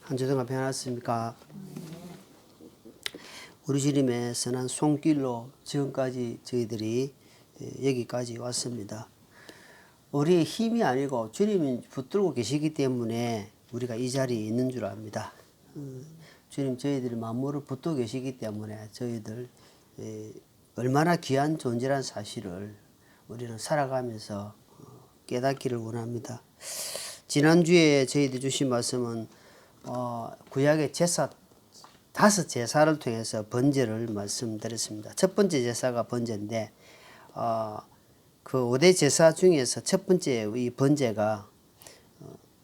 한 주 동안 평안하셨습니까? 우리 주님의 선한 손길로 지금까지 저희들이 여기까지 왔습니다. 우리의 힘이 아니고 주님이 붙들고 계시기 때문에 우리가 이 자리에 있는 줄 압니다. 주님 저희들이 만물을 붙들고 계시기 때문에 저희들 얼마나 귀한 존재란 사실을 우리는 살아가면서 깨닫기를 원합니다. 지난주에 저희들 주신 말씀은 구약의 제사 5제사를 통해서 번제를 말씀드렸습니다. 첫 번째 제사가 번제인데 그 5대 제사 중에서 첫 번째 이 번제가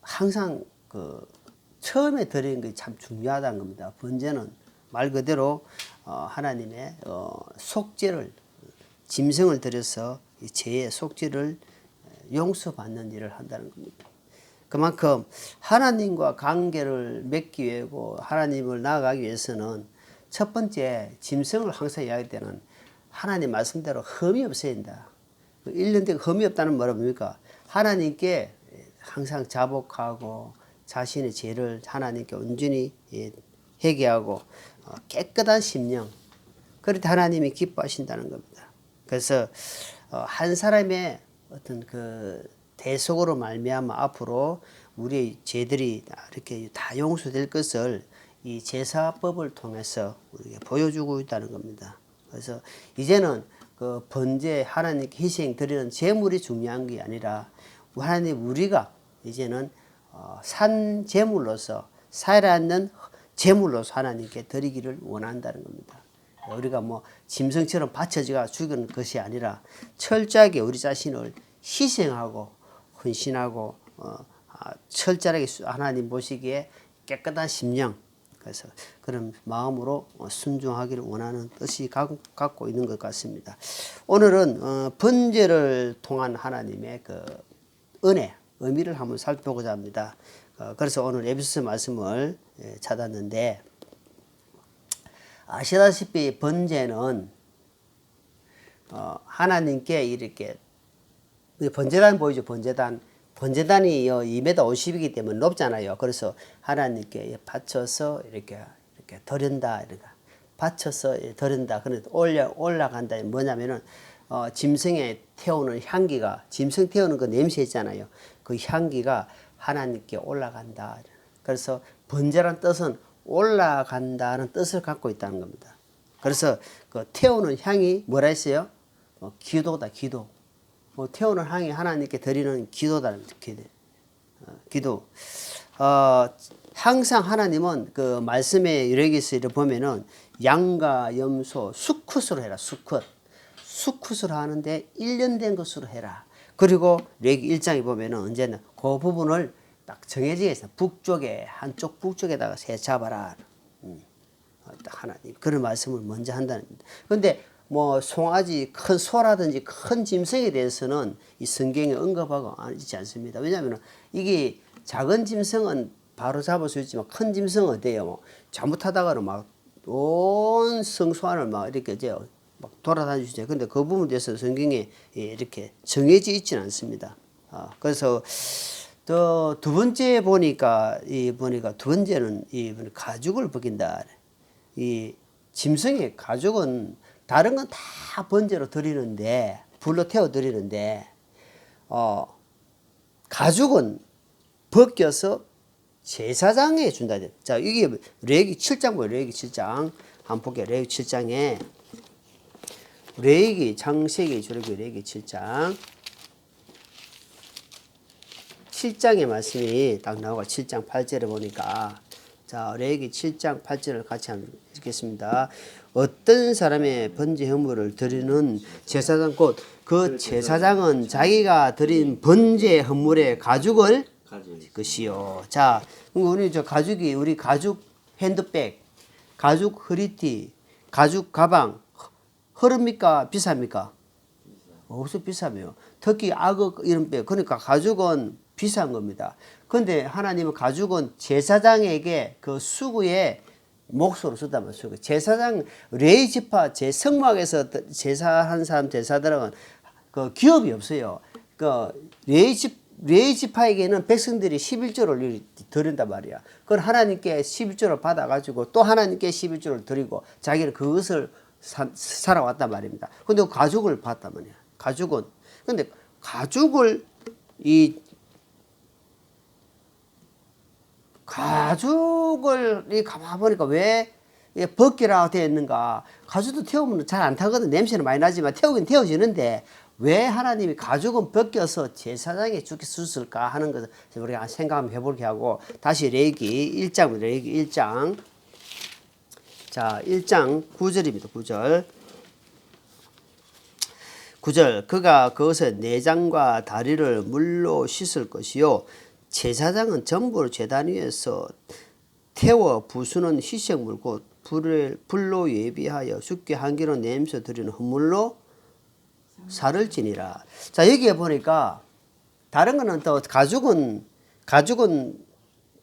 항상 그 처음에 드리는 게 참 중요하다는 겁니다. 번제는 말 그대로 하나님의 속죄를 짐승을 드려서 죄의 속죄를 용서받는 일을 한다는 겁니다. 그만큼 하나님과 관계를 맺기 위하고 하나님을 나아가기 위해서는 첫 번째 짐승을 항상 이야기할 때는 하나님 말씀대로 흠이 없어야 된다. 1년 되고 흠이 없다는 말은 뭡니까? 하나님께 항상 자복하고 자신의 죄를 하나님께 온전히 회개하고 깨끗한 심령, 그럴 때 하나님이 기뻐하신다는 겁니다. 그래서 한 사람의 어떤 그 대속으로 말미암아 앞으로 우리의 죄들이 이렇게 다 용서될 것을 이 제사법을 통해서 우리에게 보여주고 있다는 겁니다. 그래서 이제는 그 번제 하나님께 희생 드리는 제물이 중요한 게 아니라 하나님 우리가 이제는 산 제물로서 살아있는 제물로서 하나님께 드리기를 원한다는 겁니다. 우리가 뭐 짐승처럼 바쳐지가 죽은 것이 아니라 철저하게 우리 자신을 희생하고 헌신하고 철저하게 하나님 보시기에 깨끗한 심령, 그래서 그런 마음으로 순종하기를 원하는 뜻이 갖고 있는 것 같습니다. 오늘은 번제를 통한 하나님의 그 의미를 한번 살펴보고자 합니다. 그래서 오늘 에베소서 말씀을 찾았는데, 아시다시피 번제는 하나님께 이렇게 번제단 보이죠. 번제단이 2m 50이기 때문에 높잖아요. 그래서 하나님께 바쳐서 이렇게 드린다, 이렇게 바쳐서 드린다. 그런데 올라간다. 뭐냐면은 짐승에 태우는 향기가, 짐승 태우는 그 냄새 있잖아요. 그 향기가 하나님께 올라간다. 그래서 번제란 뜻은 올라간다는 뜻을 갖고 있다는 겁니다. 그래서 그 태우는 향이 뭐라 했어요? 기도다, 기도. 태우는 향이 하나님께 드리는 기도다는 기도. 항상 하나님은 그 말씀의 유래기서를 보면은 양과 염소 수컷으로 해라. 수컷으로 하는데 1년 된 것으로 해라. 그리고 레기 1장에 보면은 언제나 그 부분을 딱 정해지게 있어. 한쪽 북쪽에다가 새 잡아라. 하나님 그런 말씀을 먼저 한다는 겁니다. 그런데 뭐 송아지, 큰 소라든지 큰 짐승에 대해서는 이 성경에 언급하고 있지 않습니다. 왜냐하면 이게 작은 짐승은 바로 잡을 수 있지만 큰 짐승은 어때요? 뭐 잘못하다가는 막 온 성소안을 막 이렇게 막 돌아다니시죠. 근데 그 부분에 대해서 성경에 이렇게 정해져 있지는 않습니다. 그래서 또 두 번째 보니까 두 번째는 가죽을 벗긴다. 이 짐승의 가죽은 다른 건 다 번제로 드리는데, 불로 태워 드리는데, 가죽은 벗겨서 제사장에 준다. 자, 이게 레위기 7장 보여요. 레위기 7장. 한번 볼게요. 레위기 7장에. 레위기 창세기 주력기 레위기 7장. 7장의 말씀이 딱 나오고 7장 8절에 보니까, 자, 레위기 7장 8절을 같이 한번 읽겠습니다. 어떤 사람의 번제 헌물을 드리는 제사장 곧 그 제사장은 자기가 드린 번제 헌물의 가죽을 것이요. 자, 우리 가죽이 우리 가죽 핸드백, 가죽 허리띠, 가죽 가방 흐릅니까? 비쌉니까? 없어 비싸요. 특히 악어 이런 뼈. 그러니까 가죽은 비싼 겁니다. 그런데 하나님은 가죽은 제사장에게 그 수구의 몫으로 쓰단 말이에요. 제사장 레위 지파 제 성막에서 제사한 사람 제사들은 그 기업이 없어요. 그 레위 집 레위 지파에게는 백성들이 11조를 드린단 말이야. 그건 하나님께 11조를 받아가지고 또 하나님께 11조를 드리고 자기는 그것을 살아왔단 말입니다. 근데 가죽을 봤단 말이야. 가죽은. 근데 가죽을 가만히 보니까 왜 벗기라고 되어 있는가. 가죽도 태우면 잘 안 타거든. 냄새는 많이 나지만 태우긴 태워지는데 왜 하나님이 가죽은 벗겨서 제사장에 주셨을까 하는 것을 우리가 생각 한번 해보게 하고, 다시 레위기 1장, 레위기 1장. 자, 1장 9절입니다. 9절. 9절. 그가 그것의 내장과 다리를 물로 씻을 것이요. 제사장은 전부를 제단 위에서 태워 부수는 희생물 곧 불로 예비하여 죽게 한 기로 냄새 드리는 헌물로 살을 지니라. 자, 여기에 보니까 다른 거는 또 가죽은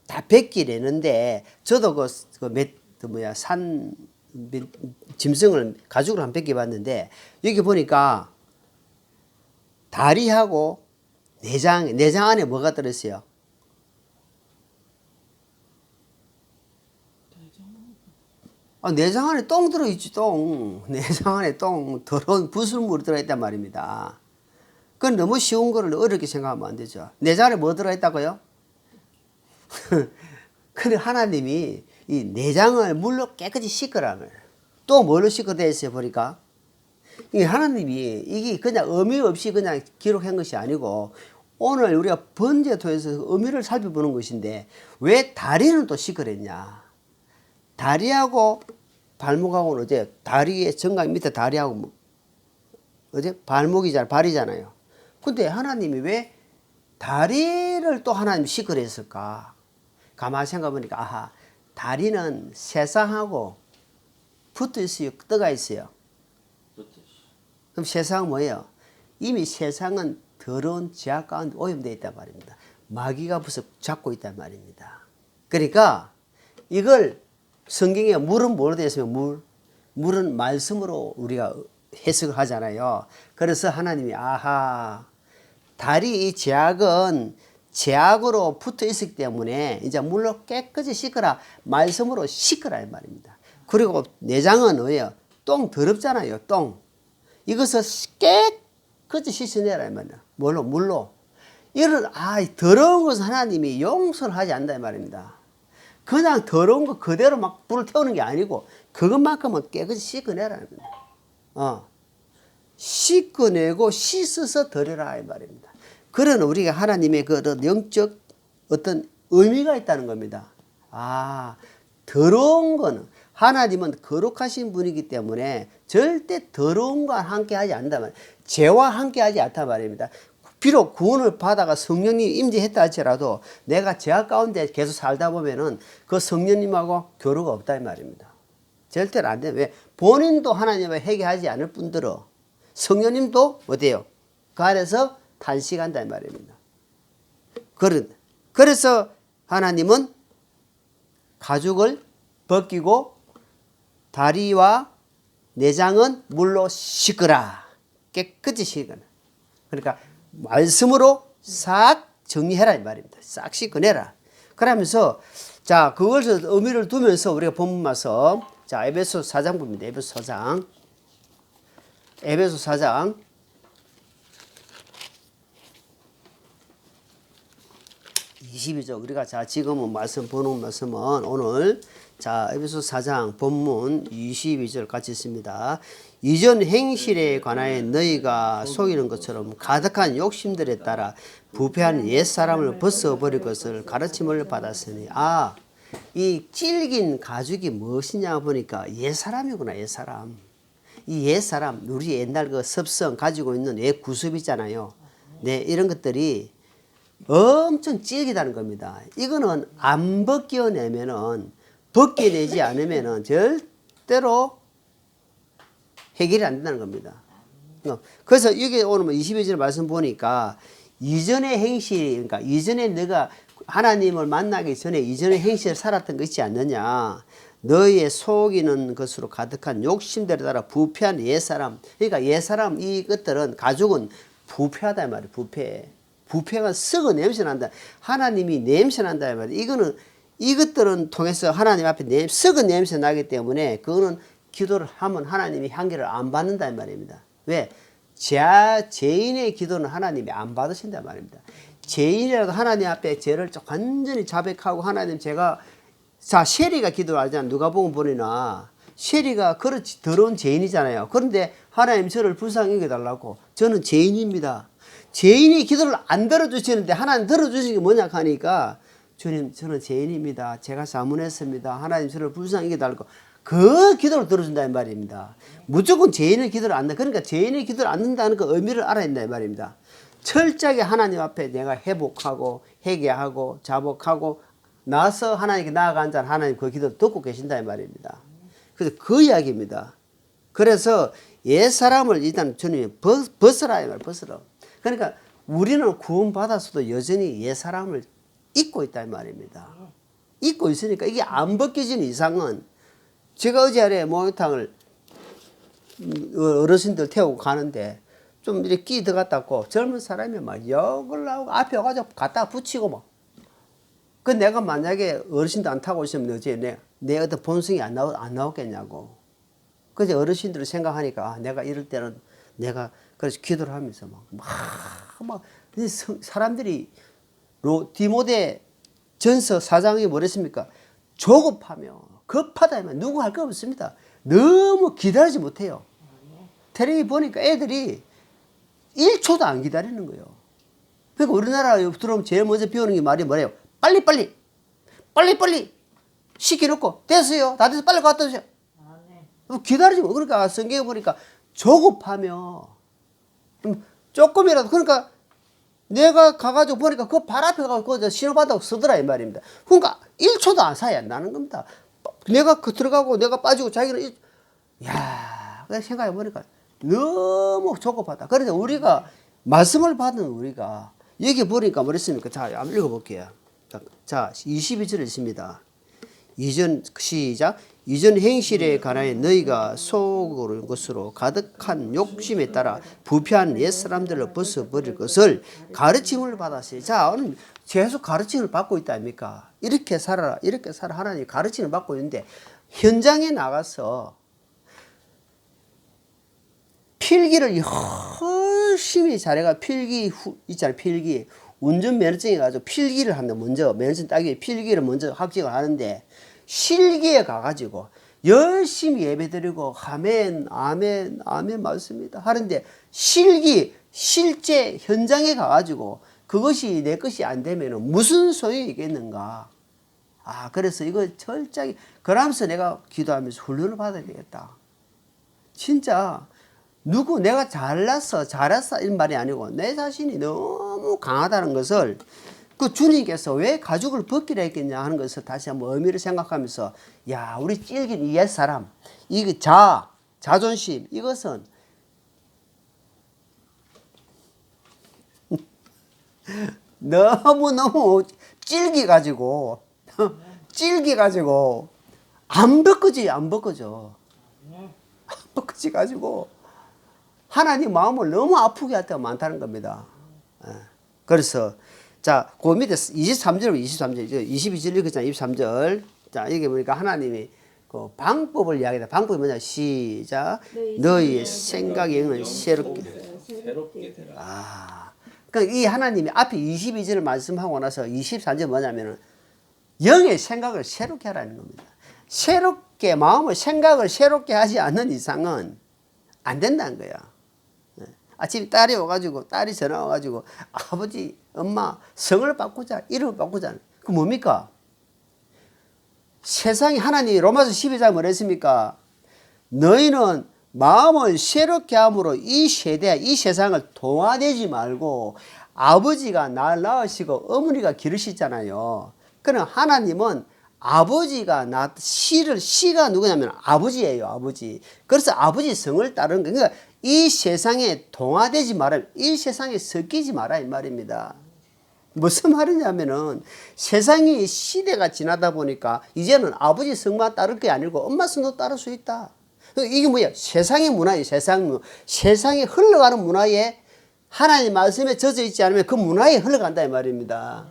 다 벗기려는데, 저도 산 짐승을 가죽으로 한 벗겨봤는데, 여기 보니까 다리하고 내장 안에 뭐가 들었어요? 내장 안에 똥 들어있지, 똥. 내장 안에 똥, 더러운 부술물이 들어있단 말입니다. 그건 너무 쉬운 거를 어렵게 생각하면 안 되죠. 내장 안에 뭐 들어있다고요? 근데 하나님이 이 내장을 물로 깨끗이 씻으라는 거예요. 또 뭘로 씻어야 있어요, 보니까? 이 하나님이 이게 그냥 의미 없이 그냥 기록한 것이 아니고, 오늘 우리가 번제토에서 의미를 살펴보는 것인데, 왜 다리는 또 씻으랬냐? 다리하고 발목하고는 어제 다리의 정각 밑에 다리하고 어제 발이잖아요. 근데 하나님이 왜 다리를 또 하나님 씻으랬을까? 가만히 생각해 보니까, 아하, 다리는 세상하고 붙어 있어요, 떠가 있어요. 그럼 세상은 뭐예요? 이미 세상은 더러운 죄악 가운데 오염되어 있단 말입니다. 마귀가 벌써 잡고 있단 말입니다. 그러니까 이걸 성경에 물은 뭐로 되어 있으면 물은 말씀으로 우리가 해석을 하잖아요. 그래서 하나님이 아하, 다리 이 죄악은 죄악으로 붙어 있기 때문에 이제 물로 깨끗이 씻어라, 말씀으로 씻어라 이 말입니다. 그리고 내장은 뭐예요? 똥 더럽잖아요. 똥. 이것을 깨끗이 씻어내라 이 말이야. 뭘로? 물로. 이런 더러운 것은 하나님이 용서를 하지 않는다 이 말입니다. 그냥 더러운 거 그대로 막 불을 태우는 게 아니고 그것만큼은 깨끗이 씻어내라는 겁니다. 씻어내고 씻어서 드려라 이 말입니다. 그런 우리가 하나님의 그런 영적 어떤 의미가 있다는 겁니다. 더러운 거는 하나님은 거룩하신 분이기 때문에 절대 더러운 거와 함께 하지 않는단 말이에요. 죄와 함께 하지 않단 말입니다. 비록 구원을 받아가 성령님 임재했다 할지라도 내가 죄악 가운데 계속 살다 보면은 그 성령님하고 교류가 없다 이 말입니다. 절대로 안 돼. 왜? 본인도 하나님을 회개하지 않을 뿐더러 성령님도 어때요? 그 안에서 탄식한다 이 말입니다. 그래서 하나님은 가죽을 벗기고 다리와 내장은 물로 씻으라. 깨끗이 씻으라. 그러니까 말씀으로 싹 정리해라 이 말입니다. 싹 씻어내라. 그러면서 자, 그것을 의미를 두면서 우리가 본문 말씀, 자, 에베소 4장 봅니다. 에베소 4장. 에베소 4장 22절. 우리가 자, 지금은 보는 말씀은 오늘 자, 에베소 4장 본문 22절 같이 있습니다. 이전 행실에 관하여 너희가 속이는 것처럼 가득한 욕심들에 따라 부패한 옛사람을 벗어버릴 것을 가르침을 받았으니. 이 질긴 가죽이 무엇이냐 보니까 옛사람이구나. 옛사람. 이 옛사람, 우리 옛날 그 습성 가지고 있는 옛 구습 있잖아요. 네, 이런 것들이 엄청 질기다는 겁니다. 이거는 안 벗겨내면은, 벗겨내지 않으면은 절대로 해결이 안 된다는 겁니다. 그래서 여기 오늘 22절 말씀 보니까 이전의 행실, 그러니까 이전에 내가 하나님을 만나기 전에 이전의 행실을 살았던 거 있지 않느냐. 너희의 속이는 것으로 가득한 욕심들에 따라 부패한 옛사람. 그러니까 옛사람 이것들은 가죽은 부패하다 말이에요. 부패가 썩어 냄새 난다. 하나님이 냄새 난다 말이에요. 이거는 이것들은 통해서 하나님 앞에 썩은 냄새 나기 때문에 그거는 기도를 하면 하나님이 향기를 안 받는다 말입니다. 왜? 죄인의 기도는 하나님이 안 받으신단 말입니다. 죄인이라도 하나님 앞에 죄를 완전히 자백하고 하나님 제가 자 셰리가 기도를 하잖아. 누가복음 보니나 셰리가 그렇지 더러운 죄인이잖아요. 그런데 하나님 저를 불쌍히 여겨달라고 저는 죄인입니다. 죄인이 기도를 안 들어주시는데 하나님 들어주신 게 뭐냐 하니까 주님 저는 죄인입니다. 제가 잘못했습니다. 하나님 저를 불쌍히 여겨달라고 그 기도를 들어준다는 말입니다. 무조건 죄인의 기도를 안 한다. 그러니까 죄인의 기도를 안 한다는 그 의미를 알아야 된다는 말입니다. 철저하게 하나님 앞에 내가 회복하고 회개하고 자복하고 나서 하나님께 나아간 자는 하나님 그 기도를 듣고 계신다는 말입니다. 그래서 그 이야기입니다. 그래서 옛사람을 일단 주님이 벗으라 이 말 벗으라. 그러니까 우리는 구원받았어도 여전히 옛사람을 잊고 있다는 말입니다. 잊고 있으니까 이게 안 벗겨지는 이상은 제가 어제 아래 목욕탕을 어르신들 태우고 가는데 좀 이렇게 끼 들어갔다고 젊은 사람이 막 욕을 하고 앞에 와가지고 갖다 붙이고 막. 그 내가 만약에 어르신도 안 타고 있으면 어째 내 어떤 본성이 안 나오겠냐고. 그래서 어르신들을 생각하니까 내가 이럴 때는 내가 그래서 기도를 하면서 막 사람들이 디모데 전서 4장이 뭐랬습니까? 조급하며 급하다면 누구 할 거 없습니다. 너무 기다리지 못해요. 텔레비 보니까 애들이 1초도 안 기다리는 거예요. 그러니까 우리나라 들어오면 제일 먼저 배우는 게 말이 뭐래요? 빨리 시켜놓고 됐어요. 다 돼서 빨리 갖다 주세요. 기다리지 못. 그러니까 성경에 보니까 조급하며 조금이라도 그러니까 내가 가가지고 보니까 그 발 앞에 가서 신호받다고 쓰더라 이 말입니다. 그러니까 1초도 안 사이 안 나는 겁니다. 내가 들어가고 내가 빠지고 자기는 야, 그냥 생각해 보니까 너무 조급하다. 그래서 우리가 말씀을 받은 우리가 여기 보니까 뭐랬습니까? 자, 한번 읽어볼게요. 자, 22절에 있습니다. 시작. 이전 행실에 관하여 너희가 속을 것으로 가득한 욕심에 따라 부패한 옛사람들을 벗어버릴 것을 가르침을 받았어요. 자, 오늘 계속 가르침을 받고 있다 아닙니까? 이렇게 살아라, 이렇게 살아. 하나님 가르침을 받고 있는데 현장에 나가서 필기를 열심히 잘해가 필기 있잖아요. 필기 운전면허증이 가지고 필기를 한다. 먼저 면허증 따기 위해 필기를 먼저 합격을 하는데 실기에 가가지고 열심히 예배드리고 아멘 맞습니다 하는데 실제 현장에 가가지고 그것이 내 것이 안 되면 무슨 소용이 있겠는가. 그래서 이거 철저하게 그러면서 내가 기도하면서 훈련을 받아야 되겠다. 진짜 내가 잘났어 이런 말이 아니고 내 자신이 너무 강하다는 것을 그 주님께서 왜 가죽을 벗기라 했겠냐 하는 것을 다시 한번 의미를 생각하면서 야, 우리 찔긴 이 옛사람, 이게 자존심, 이것은 너무 찔기가지고 안 벗겨져 가지고 하나님 마음을 너무 아프게 할 때가 많다는 겁니다. 그래서 자, 그 밑에 23절, 22절 읽었잖아요. 23절. 자, 여기 보니까 하나님이 그 방법을 이야기한다. 방법이 뭐냐? 시작. 너희의 생각의 영은 새롭게 되라. 그러니까 이 하나님이 앞에 22절을 말씀하고 나서 24절 뭐냐면은 영의 생각을 새롭게 하라는 겁니다. 마음을 생각을 새롭게 하지 않는 이상은 안 된다는 거야. 아침에 딸이 전화 와가지고 아버지, 엄마 성을 바꾸자, 이름을 바꾸자. 그 뭡니까? 세상이 하나님이 로마서 12장 뭐랬습니까? 너희는 마음을 새롭게 함으로 이 세상을 동화되지 말고 아버지가 날 낳으시고 어머니가 기르시잖아요. 그럼 하나님은 아버지가 씨가 누구냐면 아버지예요, 아버지. 그래서 아버지 성을 따르는 거예요. 그러니까 이 세상에 동화되지 마라, 이 세상에 섞이지 마라 이 말입니다. 무슨 말이냐면은 세상이 시대가 지나다 보니까 이제는 아버지 성만 따를 게 아니고 엄마 성도 따를 수 있다. 이게 뭐야? 세상의 문화예요. 세상에 흘러가는 문화에 하나님 말씀에 젖어 있지 않으면 그 문화에 흘러간다 이 말입니다.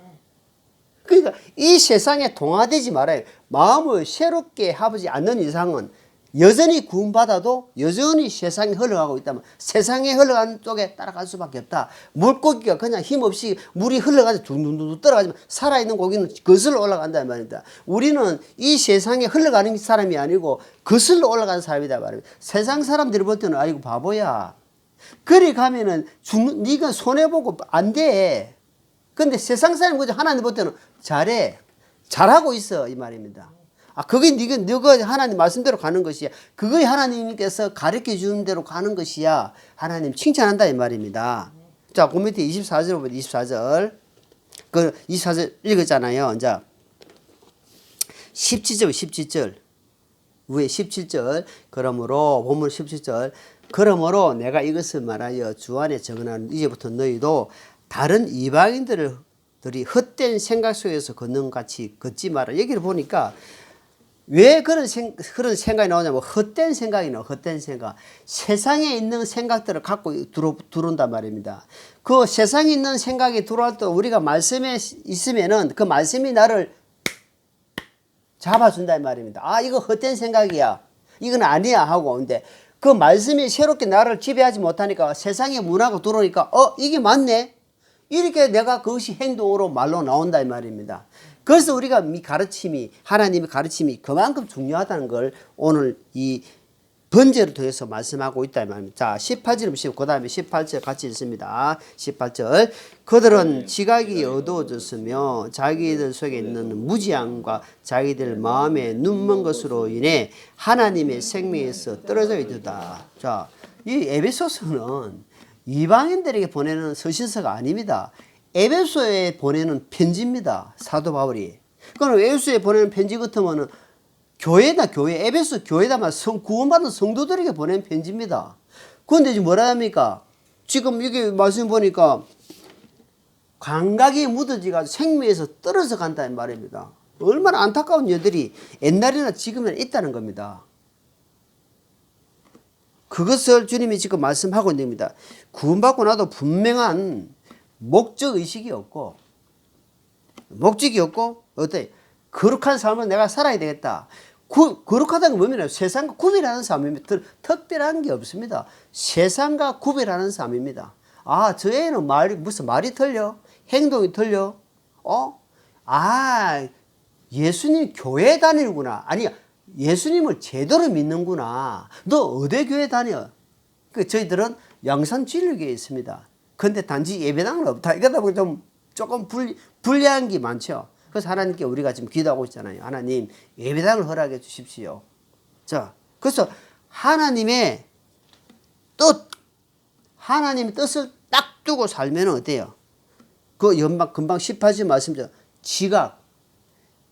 그러니까 이 세상에 동화되지 말아요. 마음을 새롭게 하지 않는 이상은 여전히 구원받아도 여전히 세상에 흘러가고 있다면 세상에 흘러가는 쪽에 따라갈 수밖에 없다. 물고기가 그냥 힘없이 물이 흘러가서 둥둥둥 떨어가지만 살아있는 고기는 거슬러 올라간다 말입니다. 우리는 이 세상에 흘러가는 사람이 아니고 거슬러 올라가는 사람이다 말입니다. 세상 사람들이 볼 때는 아이고 바보야. 그리 가면은 네가 손해보고 안 돼. 근데 세상 사람이 그저 하나님 볼 때는 잘해. 잘하고 있어 이 말입니다. 그게 너가 하나님 말씀대로 가는 것이야. 그게 하나님께서 가르쳐 주는 대로 가는 것이야. 하나님 칭찬한다 이 말입니다. 자, 그 밑에 24절 보면 24절. 그 24절 읽었잖아요. 이제 17절. 위에 17절. 그러므로 본문 17절. 그러므로 내가 이것을 말하여 주 안에 정언하는 이제부터 너희도 다른 이방인들이 헛된 생각 속에서 걷는 것 같이 걷지 마라. 여기를 보니까 왜 그런 생각이 나오냐면 헛된 생각이 나와. 헛된 생각. 세상에 있는 생각들을 갖고 들어온단 말입니다. 그 세상에 있는 생각이 들어올 때 우리가 말씀에 있으면은 그 말씀이 나를 잡아준다 이 말입니다. 이거 헛된 생각이야. 이건 아니야 하고. 근데 그 말씀이 새롭게 나를 지배하지 못하니까 세상의 문화가 들어오니까 이게 맞네. 이렇게 내가 그것이 행동으로 말로 나온다 이 말입니다. 그래서 우리가 가르침이 하나님의 가르침이 그만큼 중요하다는 걸 오늘 이 번제를 통해서 말씀하고 있다 이 말입니다. 자, 18절 보시고 그 다음에 18절 같이 읽습니다. 18절. 그들은 지각이 어두워졌으며 자기들 속에 있는 무지함과 자기들 마음에 눈먼 것으로 인해 하나님의 생명에서 떨어져 있다. 자, 이 에베소서는 이방인들에게 보내는 서신서가 아닙니다. 에베소에 보내는 편지입니다. 사도 바울이. 그럼 에베소에 보내는 편지 같으면은 교회, 에베소 교회다만 구원받은 성도들에게 보낸 편지입니다. 그런데 지금 뭐라 합니까? 지금 여기 말씀 보니까 감각이 묻어지가 생명에서 떨어져 간다는 말입니다. 얼마나 안타까운 여들이 옛날이나 지금이나 있다는 겁니다. 그것을 주님이 지금 말씀하고 있는 겁니다. 구원받고 나도 분명한 목적의식이 없고, 어때? 거룩한 삶을 내가 살아야 되겠다. 거룩하다는 건 뭡니까? 세상과 구별하는 삶입니다. 특별한 게 없습니다. 세상과 구별하는 삶입니다. 저 애는 무슨 말이 틀려? 행동이 틀려? 예수님 교회 다니는구나. 아니, 예수님을 제대로 믿는구나. 너 어디 교회 다녀? 저희들은 양산진료교회에 있습니다. 근데 단지 예배당은 없다. 이러다 보니 조금 불리한 게 많죠. 그래서 하나님께 우리가 지금 기도하고 있잖아요. 하나님, 예배당을 허락해 주십시오. 자, 그래서 하나님의 뜻을 딱 두고 살면 어때요? 금방 18절 말씀드렸죠.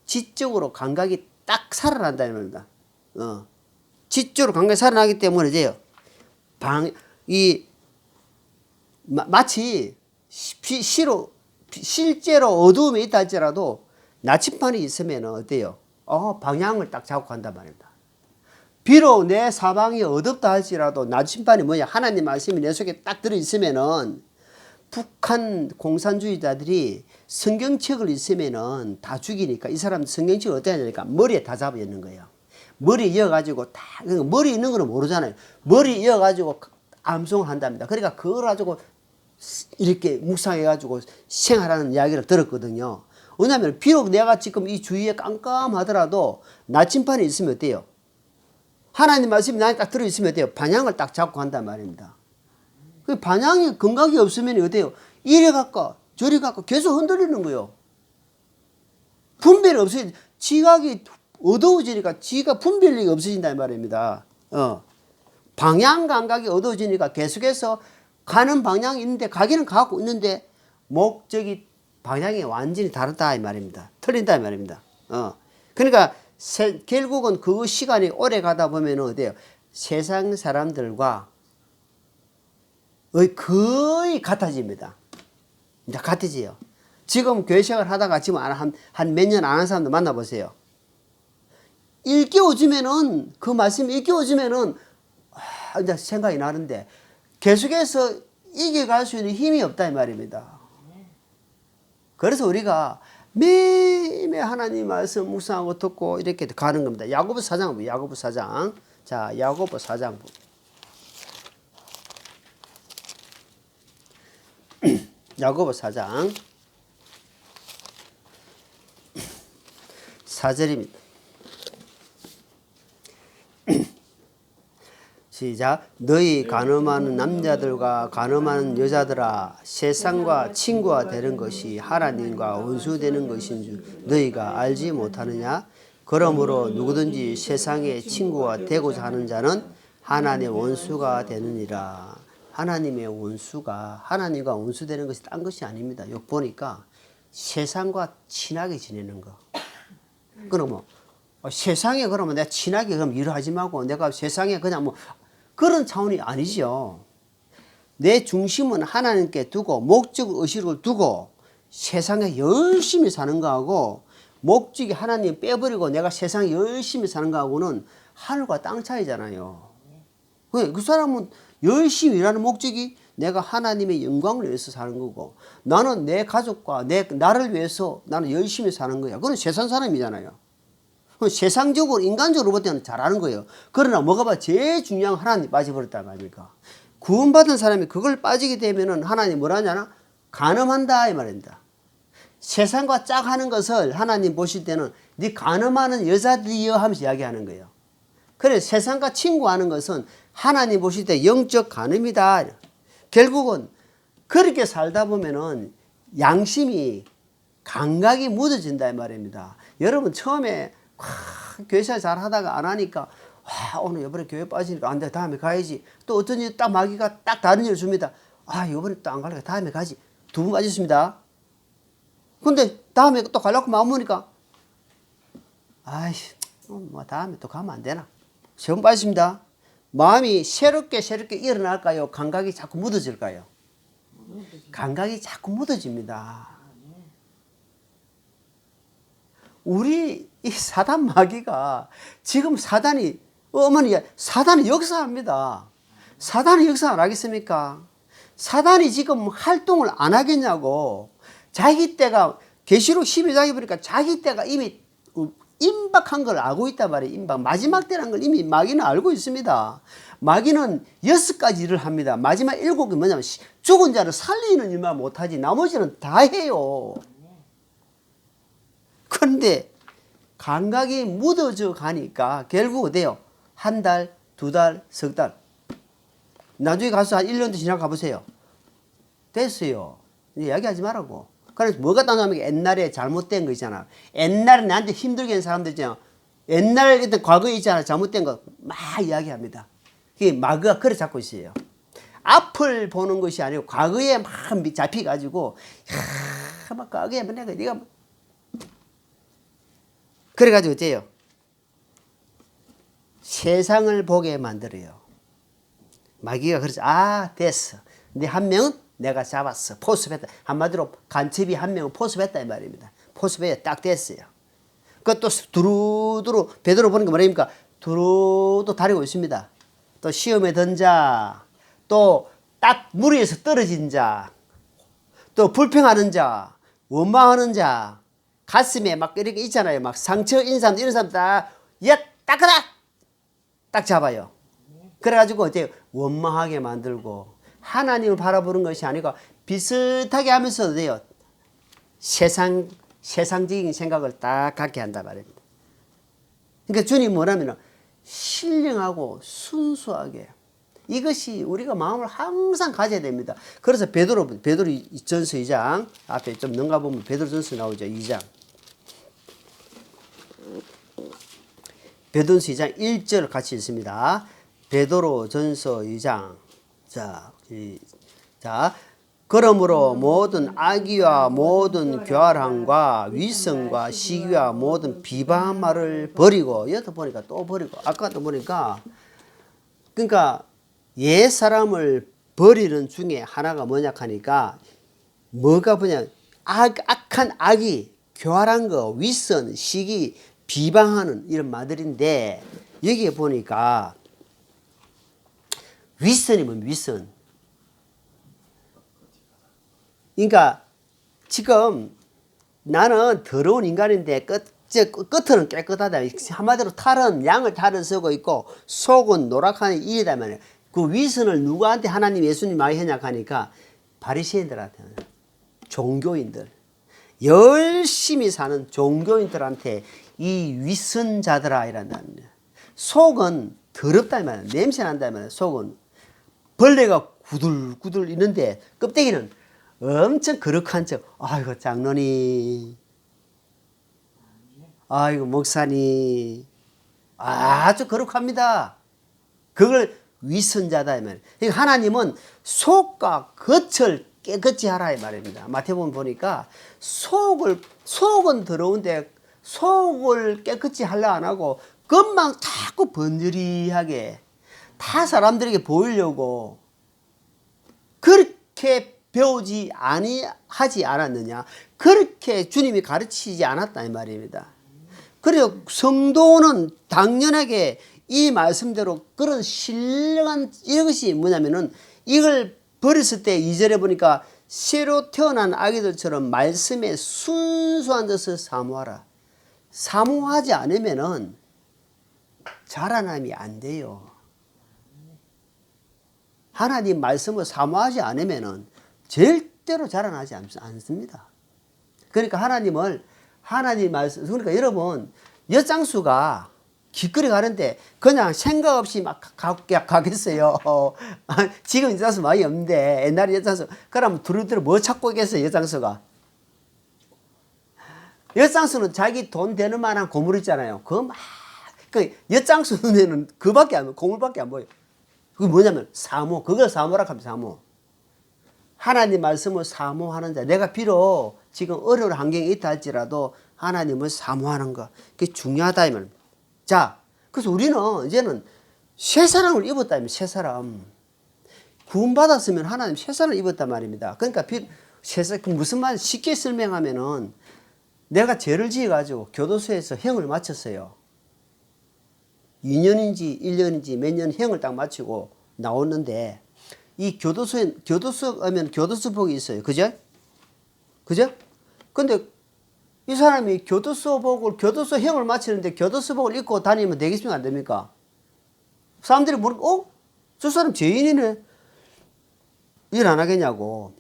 지적으로 감각이 딱 살아난다는 겁니다. 지적으로 감각이 살아나기 때문에 이제요. 마치 실제로 어두움에 있다 할지라도 나침반이 있으면 어때요? 방향을 딱 잡고 간단 말입니다. 비록 내 사방이 어둡다 할지라도 나침반이 뭐냐? 하나님 말씀이 내 속에 딱 들어있으면은 북한 공산주의자들이 성경책을 있으면은 다 죽이니까 이 사람들 성경책을 어떻게 하냐니까 머리에 다 잡아 있는 거예요. 머리 이어가지고 머리 있는 거는 모르잖아요. 머리 이어가지고 암송을 한답니다. 그러니까 그걸 가지고 이렇게 묵상해가지고 생활하는 이야기를 들었거든요. 왜냐하면 비록 내가 지금 이 주위에 깜깜하더라도 나침반이 있으면 어때요? 하나님 말씀이 나에 딱 들어있으면 어때요? 방향을 딱 잡고 간단 말입니다. 그 방향이 감각이 없으면 어때요? 이래 갈까 저리 갈까 계속 흔들리는 거예요. 분별이 없어요. 지각이 어두워지니까 지가 분별력이 없어진다는 말입니다. 방향 감각이 어두워지니까 계속해서 가는 방향이 있는데 가기는 가고 있는데 목적이 방향이 완전히 다르다 이 말입니다. 틀린다 이 말입니다. 그러니까 결국은 그 시간이 오래 가다 보면 어때요? 세상 사람들과 거의 같아집니다. 이제 같아지요. 지금 교회 생활 하다가 지금 한 몇 년 안 한 사람들 만나보세요. 일깨워주면은 그 말씀 일깨워주면은 이제 생각이 나는데 계속해서 이겨갈 수 있는 힘이 없다 이 말입니다. 그래서 우리가 매일매일 하나님 말씀 묵상하고 듣고 이렇게 가는 겁니다. 야고보 4장, 야고보 4장. 자, 야고보 4장. 야고보 4장 4절입니다. 시작. 너희 간음하는 남자들과 간음하는 여자들아, 세상과 친구가 되는 것이 하나님과 원수되는 것인 줄 너희가 알지 못하느냐? 그러므로 누구든지 세상의 친구가 되고자 하는 자는 하나님의 원수가 되느니라. 하나님의 원수가 하나님과 원수되는 것이 딴 것이 아닙니다. 여기 보니까 세상과 친하게 지내는 거. 그러면 세상에 그러면 내가 친하게 그럼 일하지 말고 내가 세상에 그냥 뭐 그런 차원이 아니죠. 내 중심은 하나님께 두고 목적 의식을 두고 세상에 열심히 사는 거하고 목적이 하나님 빼버리고 내가 세상에 열심히 사는 거하고는 하늘과 땅 차이잖아요. 그 사람은 열심히 일하는 목적이 내가 하나님의 영광을 위해서 사는 거고 나는 내 가족과 나를 위해서 나는 열심히 사는 거야. 그건 세상 사람이잖아요. 세상적으로 인간적으로 볼 때는 잘하는 거예요. 그러나 뭐가 봐 제일 중요한 하나님 빠져버렸단 말입니까? 구원받은 사람이 그걸 빠지게 되면은 하나님 뭐라 하냐나 간음한다 이 말입니다. 세상과 짝하는 것을 하나님 보실 때는 네 간음하는 여자들이여 하면서 이야기하는 거예요. 그래서 세상과 친구하는 것은 하나님 보실 때 영적 간음이다. 결국은 그렇게 살다 보면은 양심이 감각이 묻어진다 이 말입니다. 여러분 처음에 교회생활 잘 하다가 안 하니까 오늘 이번에 교회 빠지니까 안 돼 다음에 가야지. 또 어떤 일 딱 마귀가 딱 다른 일을 줍니다. 이번에 또 안 가려니까 다음에 가지. 2번 빠졌습니다. 근데 다음에 또 가려고 마음 먹으니까 뭐 다음에 또 가면 안 되나. 3번 빠졌습니다. 마음이 새롭게 일어날까요? 감각이 자꾸 묻어질까요? 감각이 자꾸 묻어집니다. 우리 이 사단 마귀가 지금 사단이 역사합니다. 사단이 역사 안 하겠습니까? 사단이 지금 활동을 안 하겠냐고. 자기 때가 계시록 12장에 보니까 자기 때가 이미 임박한 걸 알고 있단 말이에요. 임박. 마지막 때라는 걸 이미 마귀는 알고 있습니다. 마귀는 6가지 일을 합니다. 마지막 7이 뭐냐면 죽은 자를 살리는 일만 못하지 나머지는 다 해요. 그런데 감각이 묻어져 가니까 결국 어때요? 1달, 2달, 석 달. 나중에 가서 한 1년도 지나가 가보세요. 됐어요. 이야기하지 말라고. 그래서 뭐가 따냐면 옛날에 잘못된 거 있잖아. 옛날에 나한테 힘들게 한 사람들 있잖아. 옛날 일단 과거에 있잖아. 잘못된 거 막 이야기합니다. 그게 마귀가 그래 잡고 있어요. 앞을 보는 것이 아니고 과거에 막 잡혀가지고 막 과거에 네가 그래가지고 어때요? 세상을 보게 만들어요. 마귀가 그러죠. 됐어. 네 한 명은 내가 잡았어. 포섭했다. 한마디로 간첩이 한 명은 포섭했다 이 말입니다. 포섭에 딱 됐어요. 그것도 두루두루 베드로 보니까 뭐랍니까? 두루도 다니고 있습니다. 또 시험에 든 자, 또 딱 무리에서 떨어진 자, 또 불평하는 자, 원망하는 자, 가슴에 막 이렇게 있잖아요. 막 상처 있는 사람, 이런 사람 딱 잡아요. 그래가지고 어때요? 원망하게 만들고 하나님을 바라보는 것이 아니고 비슷하게 하면서 어때요? 세상적인 생각을 딱 갖게 한단 말입니다. 그러니까 주님 뭐라면 신령하고 순수하게 이것이 우리가 마음을 항상 가져야 됩니다. 그래서 베드로전서 2장 앞에 좀 넘가 보면 베드로전서 나오죠. 2장. 베드로전서 2장 1절 같이 읽습니다. 베드로전서 2장. 자, 그러므로 모든 악의와 모든 교활함과 위선과 시기와 모든 비방한 말을 버리고 여기도 보니까 또 버리고 아까도 보니까 그러니까 옛 사람을 버리는 중에 하나가 뭐냐 하니까 뭐가 뭐냐 악한 악이 교활한 거 위선 시기 비방하는 이런 말들인데 여기에 보니까 위선이 뭡니까? 위선 그러니까 지금 나는 더러운 인간인데 끝은 깨끗하다. 한마디로 양을 탈을 쓰고 있고 속은 노랗하니 일이다 말이야. 그 위선을 누구한테 하나님 예수님 많이 협약하니까 바리새인들한테, 종교인들, 열심히 사는 종교인들한테 이 위선자들아 이란다는 거야. 속은 더럽다 말이야. 냄새 난다 말이야. 속은 벌레가 구들구들 있는데 껍데기는 엄청 거룩한 척. 아이고 장로님, 아이고 목사님, 아주 거룩합니다. 그걸 위선자다 이 말이에요. 그러니까 하나님은 속과 겉을 깨끗이 하라 이 말입니다. 마태복음 보니까 속은 더러운데 속을 깨끗이 하려 안 하고 겉만 자꾸 번지르하게 다 사람들에게 보이려고 그렇게 배우지 하지 않았느냐, 그렇게 주님이 가르치지 않았다 이 말입니다. 그리고 성도는 당연하게 이 말씀대로 그런 신령한 이것이 뭐냐면은 이걸 버렸을 때 2절에 보니까 새로 태어난 아기들처럼 말씀에 순수한 것을 사모하라. 사모하지 않으면은 자라남이 안 돼요. 하나님 말씀을 사모하지 않으면은 절대로 자라나지 않습니다. 그러니까 하나님 말씀, 그러니까 여러분, 엿장수가 길거리 가는데 그냥 생각 없이 막 가겠어요. 지금 엿장수 많이 없는데 옛날에 엿장수, 그러면 두루두루 뭐 찾고 있겠어요, 엿장수가? 엿장수는 자기 돈 되는 만한 고물 있잖아요. 엿장수는 고물밖에 안 보여. 그게 뭐냐면 사모, 그걸 사모라 합니다. 사모. 하나님 말씀을 사모하는 자. 내가 비록 지금 어려운 환경에 있다 할지라도 하나님을 사모하는 거. 그게 중요하다. 이 말. 자, 그래서 우리는 이제는 새 사람을 입었다. 새 사람. 구원받았으면 하나님 새 사람을 입었단 말입니다. 그러니까 무슨 말 쉽게 설명하면은 내가 죄를 지어가지고 교도소에서 형을 마쳤어요. 2년인지 1년인지 몇 년 형을 딱 마치고 나왔는데 이 교도소 하면 교도소복이 있어요. 그죠? 근데 이 사람이 교도소형을 마치는데 교도소복을 입고 다니면 되겠습니까? 안 됩니까? 사람들이 저 사람 죄인이네. 일 안 하겠냐고.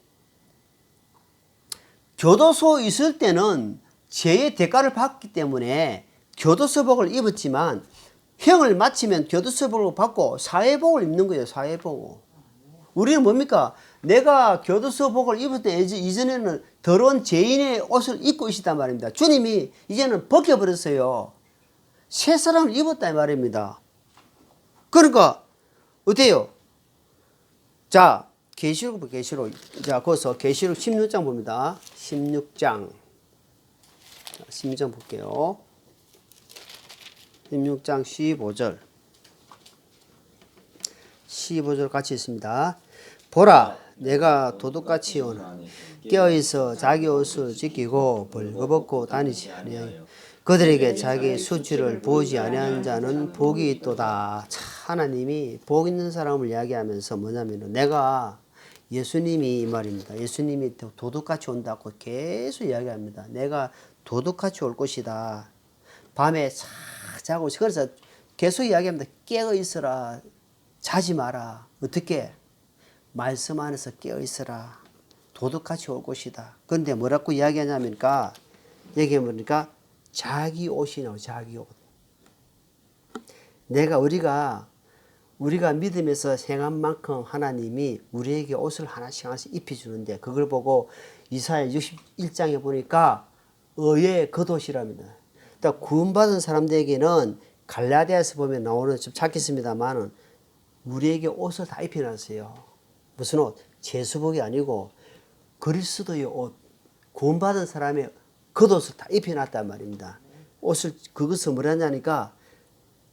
교도소에 있을 때는 죄의 대가를 받기 때문에 교도소복을 입었지만 형을 마치면 교도소복을 받고 사회복을 입는 거예요. 사회복. 우리는 뭡니까? 내가 교도소복을 입을 때 이전에는 더러운 죄인의 옷을 입고 있었단 말입니다. 주님이 이제는 벗겨버렸어요. 새 사람을 입었다 이 말입니다. 그러니까 어때요? 자, 계시록. 자, 거기서 계시록 16장 봅니다. 16장 볼게요. 16장 15절 같이 있습니다. 보라, 내가 도둑같이 오나 깨어있어 자기 옷을 지키고 벌거벗고 다니지 아니하여 그들에게 자기 수치를 보지 아니한 자는 복이 있도다. 하나님이 복 있는 사람을 이야기하면서 뭐냐면은 내가 예수님이 이 말입니다. 예수님이 도둑같이 온다고 계속 이야기합니다. 내가 도둑같이 올 것이다. 밤에 싹 자고, 그래서 계속 이야기합니다. 깨어 있어라. 자지 마라. 어떻게? 말씀 안에서 깨어 있어라. 도둑같이 올 것이다. 그런데 뭐라고 이야기하냐니까, 얘기해보니까 자기 옷이 나와. 자기 옷. 우리가 믿음에서 행한 만큼 하나님이 우리에게 옷을 하나씩 입혀주는데, 그걸 보고 이사야 61장에 보니까 의의 겉옷이랍니다. 그러니까 구원받은 사람들에게는 갈라디아에서 보면 나오는, 좀 찾겠습니다만은 우리에게 옷을 다 입혀놨어요. 무슨 옷? 제수복이 아니고 그리스도의 옷, 구원받은 사람의 겉옷을 다 입혀놨단 말입니다. 그것을 뭐라 하냐니까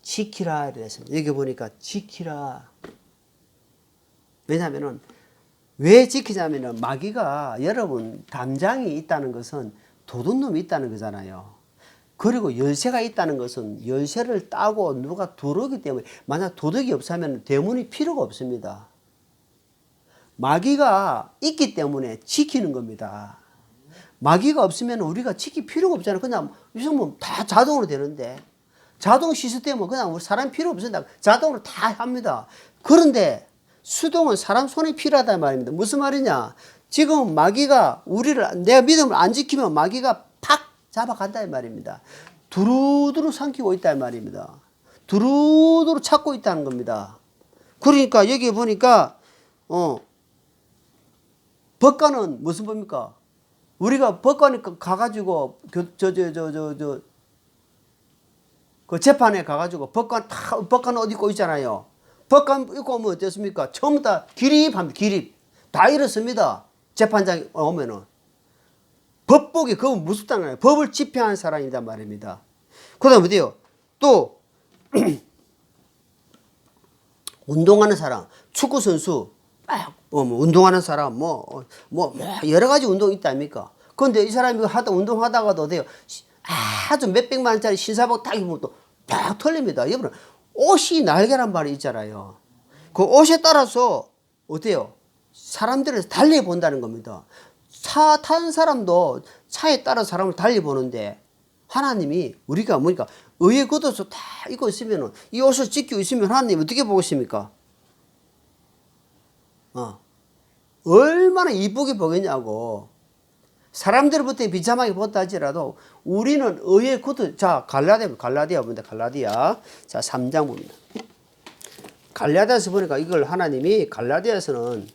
지키라 이랬습니다. 여기 보니까 지키라. 왜냐하면은 왜 지키냐면은 마귀가, 여러분 담장이 있다는 것은 도둑놈이 있다는 거잖아요. 그리고 열쇠가 있다는 것은 열쇠를 따고 누가 들어오기 때문에, 만약 도둑이 없으면 대문이 필요가 없습니다. 마귀가 있기 때문에 지키는 겁니다. 마귀가 없으면 우리가 지킬 필요가 없잖아요. 그냥 요즘은 다 자동으로 되는데 자동 시스템은 그냥 우리 사람 필요 없습니다. 자동으로 다 합니다. 그런데 수동은 사람 손이 필요하단 말입니다. 무슨 말이냐? 지금 마귀가 우리를 내 믿음을 안 지키면 마귀가 팍 잡아간다 이 말입니다. 두루두루 삼키고 있다 이 말입니다. 두루두루 찾고 있다는 겁니다. 그러니까 여기 보니까 법관은 무슨 법입니까? 우리가 법관에 가가지고 그 재판에 가가지고 법관 옷 입고 있잖아요. 법관 입고 오면 어떻습니까? 처음 다 기립합니다. 기립 다 이렇습니다. 재판장에 오면은 법복이 그건 무섭다는 거예요. 법을 집행하는 사람이란 말입니다. 그다음에 어디요? 또 운동하는 사람, 축구 선수, 운동하는 사람, 여러 가지 운동이 있다 아닙니까? 그런데 이 사람이 운동하다가도 어때요? 아주 몇백만 원짜리 신사복 딱 입으면 또 팍 털립니다. 여러분, 옷이 날개란 말이 있잖아요. 그 옷에 따라서 어때요? 사람들을 달리본다는 겁니다. 차 타는 사람도 차에 따라 사람을 달리보는데 하나님이 우리가 뭐니까 의의 겉옷을 다 입고 있으면 이 옷을 지키고 있으면 하나님 어떻게 보고 있습니까? 얼마나 이쁘게 보겠냐고. 사람들부터 비참하게 본다 할지라도 우리는 의의 겉옷. 자, 갈라디아 봅니다. 갈라디아. 자, 3장 봅니다. 갈라디아에서 보니까 이걸 하나님이 갈라디아에서는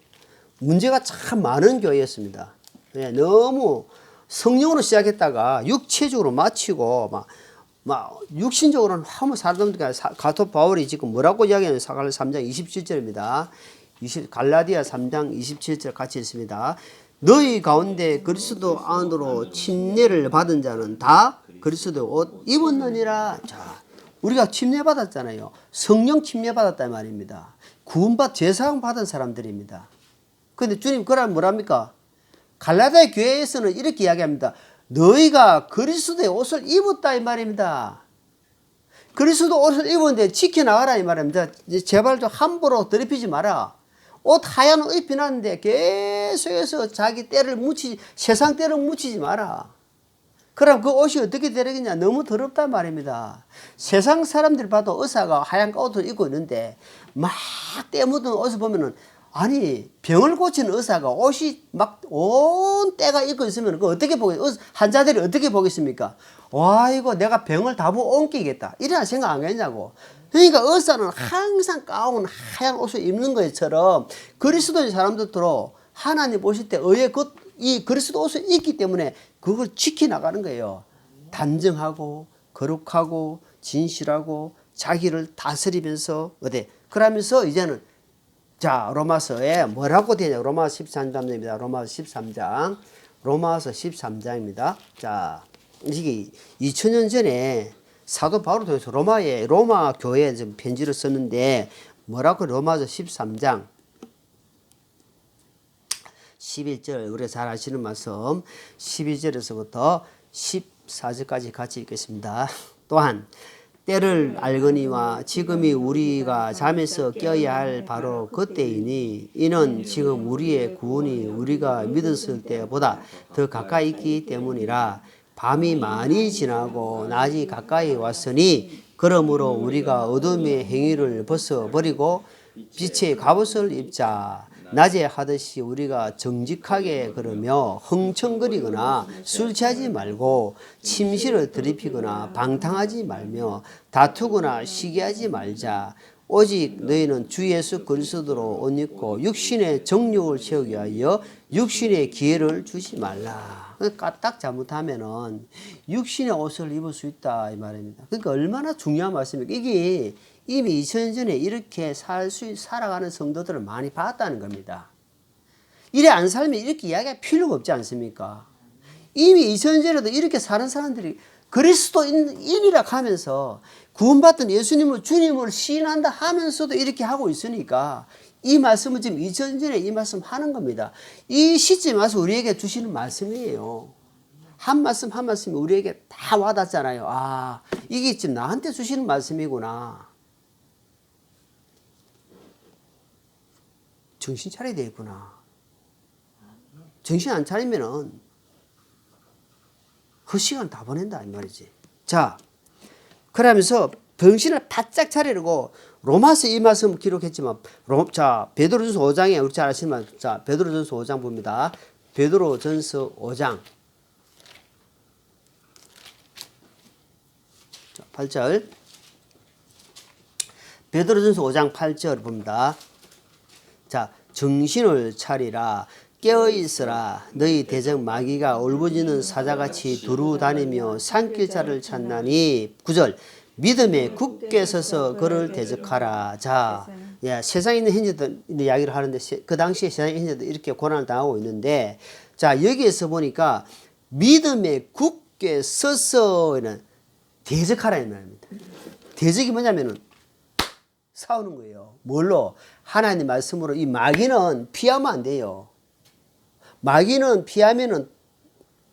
문제가 참 많은 교회였습니다. 네, 너무 성령으로 시작했다가 육체적으로 마치고 막 육신적으로는 너무 사람들과 가토 바울이 지금 뭐라고 이야기하는 갈라디아 3장 27절입니다. 갈라디아 3장 27절 같이 있습니다. 너희 가운데 그리스도 안으로 침례를 받은 자는 다 그리스도 옷 입었느니라. 자, 우리가 침례 받았잖아요. 성령 침례 받았다 말입니다. 구원받 제사함 받은 사람들입니다. 근데 주님 그러면 뭐랍니까? 갈라디아 교회에서는 이렇게 이야기합니다. 너희가 그리스도의 옷을 입었다 이 말입니다. 그리스도 옷을 입었는데 지켜나가라 이 말입니다. 제발 좀 함부로 더럽히지 마라. 옷 하얀 옷 입혀놨는데 계속해서 자기 때를 세상 때를 묻히지 마라. 그럼 그 옷이 어떻게 되겠냐? 너무 더럽단 말입니다. 세상 사람들 봐도 의사가 하얀 옷을 입고 있는데 막 때 묻은 옷을 보면은 아니 병을 고치는 의사가 옷이 막 온 때가 입고 있으면 그 어떻게 보겠어요? 환자들이 어떻게 보겠습니까? 와 이거 내가 병을 다 옮기겠다 이런 생각 안 했냐고. 그러니까 의사는 항상 가운 하얀 옷을 입는 것처럼 그리스도인 사람들도 하나님 보실 때 의의 이 그리스도 옷을 입기 때문에 그걸 지켜나가는 거예요. 단정하고 거룩하고 진실하고 자기를 다스리면서 그러면서 이제는 자 로마서에 뭐라고 되냐. 로마서 13장입니다. 로마서 13장. 로마서 13장입니다. 자 이게 2000년 전에 사도 바울을 통해서 로마 교회에 좀 편지를 썼는데 뭐라고 로마서 13장 11절 우리가 잘 아시는 말씀 12절에서부터 14절까지 같이 읽겠습니다. 또한 때를 알거니와 지금이 우리가 잠에서 깨어야 할 바로 그때이니 이는 지금 우리의 구원이 우리가 믿었을 때보다 더 가까이 있기 때문이라. 밤이 많이 지나고 낮이 가까이 왔으니 그러므로 우리가 어둠의 행위를 벗어버리고 빛의 갑옷을 입자. 낮에 하듯이 우리가 정직하게 걸으며 흥청거리거나 술 취하지 말고 침실을 들이피거나 방탕하지 말며 다투거나 시기하지 말자. 오직 너희는 주 예수 그리스도로 옷 입고 육신의 정욕을 채우기 위하여 육신의 기회를 주지 말라. 까딱 잘못하면은 육신의 옷을 입을 수 있다 이 말입니다. 그러니까 얼마나 중요한 말씀입니까? 이게 이미 2000년 전에 이렇게 살아가는 성도들을 많이 봤다는 겁니다. 이래 안 살면 이렇게 이야기할 필요가 없지 않습니까? 이미 2000년 전에도 이렇게 사는 사람들이 그리스도인이라 하면서 구원받던 예수님을 주님을 시인한다 하면서도 이렇게 하고 있으니까 이 말씀은 지금 2000년 전에 이 말씀 하는 겁니다. 이 시점에 와서 우리에게 주시는 말씀이에요. 한 말씀 한 말씀이 우리에게 다 와닿잖아요. 아, 이게 지금 나한테 주시는 말씀이구나. 정신 차려야 되겠구나. 정신 안 차리면은 헛시간 다 보낸다 이 말이지. 자, 그러면서 정신을 바짝 차리려고 로마서 이 말씀 기록했지만 자 베드로전서 5장에 우리 잘 아시지만 자 베드로전서 5장 봅니다. 베드로전서 5장 8절 베드로전서 5장 8절 봅니다. 자 정신을 차리라 깨어있으라 너희 대적 마귀가 울부짖는 사자같이 두루 다니며 산길 자를 찾나니 9절 믿음에 굳게 서서 그를 대적하라. 자, 예, 세상에 있는 현재들 이야기를 하는데 그 당시에 세상에 있는 현재들 이렇게 고난을 당하고 있는데 자 여기에서 보니까 믿음에 굳게 서서는 대적하라는 말입니다. 대적이 뭐냐면은 싸우는 거예요. 뭘로? 하나님 말씀으로. 이 마귀는 피하면 안 돼요. 마귀는 피하면은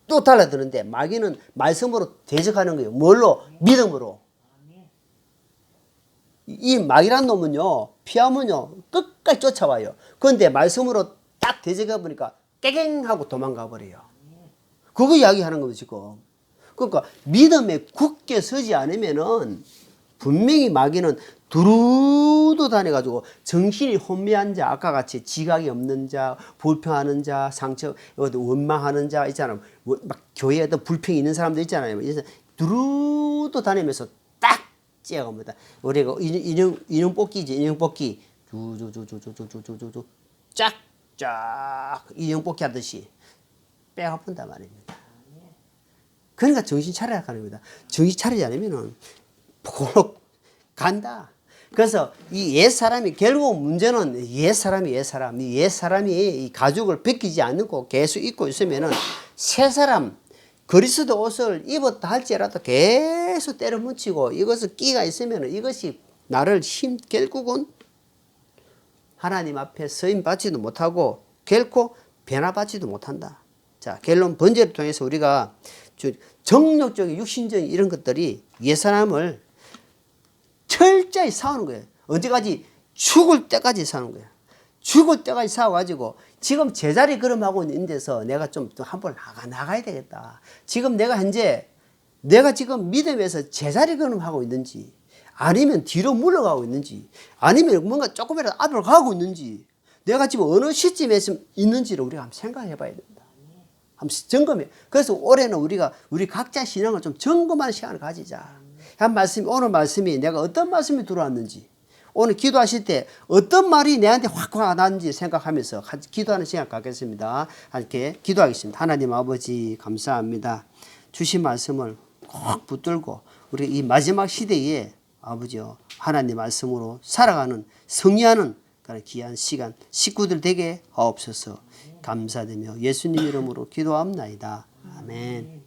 또 달라드는데 마귀는 말씀으로 대적하는 거예요. 뭘로? 믿음으로. 이 마귀란 놈은요 피하면요 끝까지 쫓아와요. 그런데 말씀으로 딱 대적해 보니까 깨갱하고 도망가 버려요. 그거 이야기하는 거죠 지금. 그러니까 믿음에 굳게 서지 않으면은 분명히 마귀는 두루두 다녀가지고 정신이 혼미한 자, 아까 같이 지각이 없는 자, 불평하는 자, 상처, 원망하는 자 있잖아요. 막 교회에 어떤 불평이 있는 사람들 있잖아요. 두루두 다니면서 딱 째어갑니다. 우리가 인형 뽑기지, 인형 뽑기. 주주주주주주주주주 쫙쫙 인형 뽑기 하듯이 빼가 본단 말입니다. 그러니까 정신 차려야 하는 겁니다. 정신 차리지 않으면은 포록 간다. 그래서 이 옛사람이 결국 문제는 옛사람이 이 가죽을 벗기지 않고 계속 입고 있으면은 새사람 그리스도 옷을 입었다 할지라도 계속 때려 묻히고 이것을 끼가 있으면은 이것이 나를 결국은 하나님 앞에 서임 받지도 못하고 결코 변화받지도 못한다. 자, 결론 번제를 통해서 우리가 정력적인 육신적인 이런 것들이 옛사람을 철저히 싸우는 거예요. 언제까지? 죽을 때까지 싸우는 거예요. 죽을 때까지 싸워가지고 지금 제자리 걸음하고 있는 데서 내가 좀 한번 나가야 되겠다. 지금 내가 지금 믿음에서 제자리 걸음하고 있는지 아니면 뒤로 물러가고 있는지 아니면 뭔가 조금이라도 앞으로 가고 있는지 내가 지금 어느 시점에 있는지를 우리가 한번 생각해 봐야 된다. 한번 점검해. 그래서 올해는 우리 각자 신앙을 좀 점검하는 시간을 가지자. 오늘 말씀이 내가 어떤 말씀이 들어왔는지 오늘 기도하실 때 어떤 말이 내한테 확 와닿는지 생각하면서 기도하는 시간 갖겠습니다. 이렇게 기도하겠습니다. 하나님 아버지 감사합니다. 주신 말씀을 꼭 붙들고 우리 이 마지막 시대에 아버지요 하나님 말씀으로 살아가는 승리하는 그런 귀한 시간 식구들 되게 하옵소서. 감사드리며 예수님 이름으로 기도합나이다. 아멘.